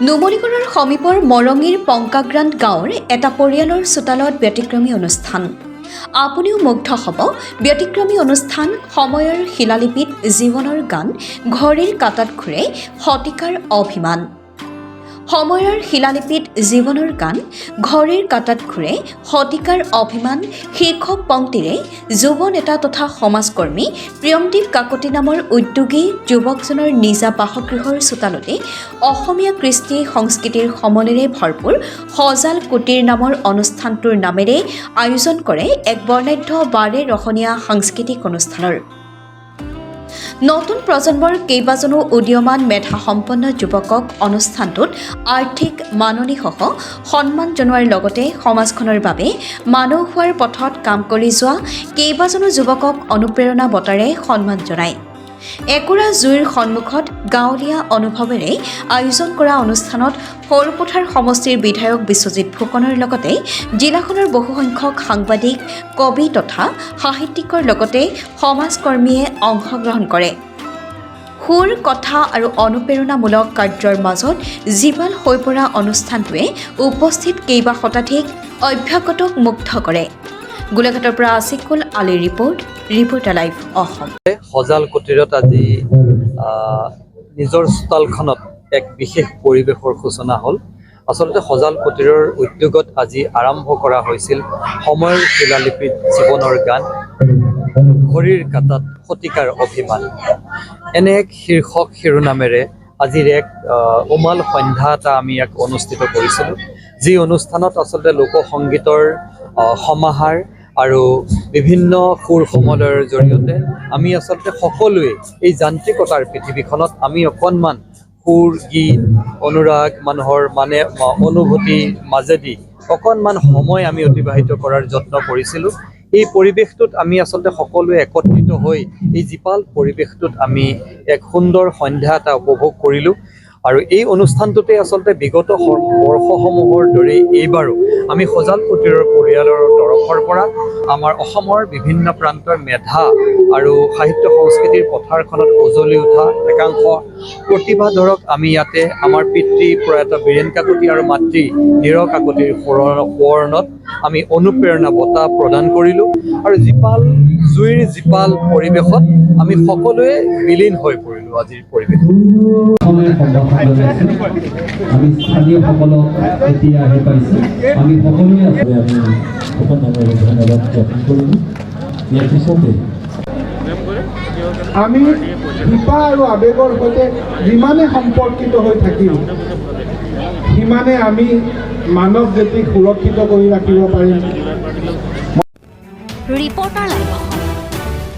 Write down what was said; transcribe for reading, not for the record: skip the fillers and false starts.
নুমলীগড়ৰ সমীপৰ মৰঙীৰ পংকাগ্ৰান্ত গাঁৱৰ এটা পৰিয়ালৰ চোতালত ব্যতিক্ৰমী অনুষ্ঠান। আপুনিও মুগ্ধ হ'ব। ব্যতিক্ৰমী অনুষ্ঠান সময়ৰ শিলালিপিত জীৱনৰ গান, ঘড়ীৰ কাঁটাত ঘূৰে শতিকাৰ অভিমান। সময়ৰ শিলালিপিত জীৱনৰ গান, ঘড়ীৰ কাঁটাত ঘূৰে শতিকাৰ অভিমান শীৰ্ষক পংক্তিৰে যুৱ নেতা তথা সমাজকৰ্মী প্ৰিয়মদীপ কাকতি নামৰ উদ্যোগী যুৱকজনৰ নিজা বাসগৃহৰ চোতালতে অসমীয়া কৃষ্টি সংস্কৃতিৰ সমলেৰে ভৰপূৰ সজাল কুটিৰ নামৰ অনুষ্ঠানটোৰ নামেৰে আয়োজন কৰে এক বৰ্ণাঢ্য বাৰে ৰহণীয়া সাংস্কৃতিক অনুষ্ঠানৰ। নতুন প্ৰজন্মৰ কেইবাজনো উদীয়মান মেধাসম্পন্ন যুৱকক অনুষ্ঠানটোত আৰ্থিক মাননীসহ সন্মান জনোৱাৰ লগতে সমাজখনৰ বাবে মানুহ হোৱাৰ পথত কাম কৰি যোৱা কেইবাজনো যুৱকক অনুপ্ৰেৰণা বঁটাৰে সন্মান জনায়। একুৰা জুইৰ সন্মুখত গাঁৱলীয়া অনুভৱেৰে আয়োজন কৰা অনুষ্ঠানত সৰুপথাৰ সমষ্টিৰ বিধায়ক বিশ্বজিৎ ফুকনৰ লগতে জিলাখনৰ বহুসংখ্যক সাংবাদিক, কবি তথা সাহিত্যিকৰ লগতে সমাজকৰ্মীয়ে অংশগ্ৰহণ কৰে। সুৰ, কথা আৰু অনুপ্ৰেৰণামূলক কাৰ্যৰ মাজত জীৱাল হৈ পৰা অনুষ্ঠানটোৱে উপস্থিত কেইবা শতাধিক অভ্যাগতক মুগ্ধ কৰে। গোলাঘাটৰ পৰা আছিকুল আলীৰ ৰিপৰ্টাৰ লাইভ অসম। সজাল কুটিৰত আজি নিজৰ চোতালখনত এক বিশেষ পৰিৱেশৰ সূচনা হ'ল। আচলতে সজাল কুটিৰৰ উদ্যোগত আজি আৰম্ভ কৰা হৈছিল সময়ৰ শিলালিপিত জীৱনৰ গান, ঘড়ীৰ কাঁটাত শতিকাৰ অভিমান। এনে এক শীৰ্ষক শিৰোনামেৰে আজিৰ এক উমাল সন্ধ্যা এটা আমি ইয়াক অনুষ্ঠিত কৰিছিলোঁ, যি অনুষ্ঠানত আচলতে লোকসংগীতৰ সমাহাৰ আৰু বিভিন্ন সুৰ সমলয়ৰ জৰিয়তে আমি আচলতে সকলোৱে এই যান্ত্ৰিকতাৰ পৃথিৱীখনত আমি অকণমান সুৰ, গীত, অনুৰাগ, মানুহৰ অনুভূতিৰ মাজেদি অকণমান সময় আমি অতিবাহিত কৰাৰ যত্ন কৰিছিলোঁ। এই পৰিৱেশটোত আমি আচলতে সকলোৱে একত্ৰিত হৈ এই জীপাল পৰিৱেশটোত আমি এক সুন্দৰ সন্ধ্যা এটা উপভোগ কৰিলোঁ। আৰু এই অনুষ্ঠানটোতে আচলতে বিগত বৰ্ষসমূহৰ দৰেই এইবাৰো আমি সজাল কুটিৰৰ পৰিয়ালৰ তৰফৰ পৰা আমাৰ অসমৰ বিভিন্ন প্ৰান্তৰ মেধা আৰু সাহিত্য সংস্কৃতিৰ পথাৰখনত উজলি উঠা একাংশ প্ৰতিভাধৰক আমি ইয়াতে আমাৰ পিতৃ প্ৰয়াত বীৰেন কাকতি আৰু মাতৃ নীৰ কাকতিৰ সোঁৱৰণত আমি অনুপ্ৰেৰণা বঁটা প্ৰদান কৰিলোঁ। আৰু জুইৰ জীপাল পৰিৱেশত আমি সকলোৱে বিলীন হৈ পৰিলোঁ। আজিৰ পৰিৱেশ আমি স্থানীয়সকলক এতিয়া আহি পাইছোঁ, আমি সকলোৱে ধন্যবাদ জ্ঞাপন কৰিলোঁ। ইয়াৰ পিছতে আমি কৃপা আৰু আৱেগৰ সৈতে যিমানে সম্পৰ্কিত হৈ থাকিম, সিমানে আমি মানৱ জাতিক সুৰক্ষিত কৰি ৰাখিব পাৰিম। Reporter live Assam.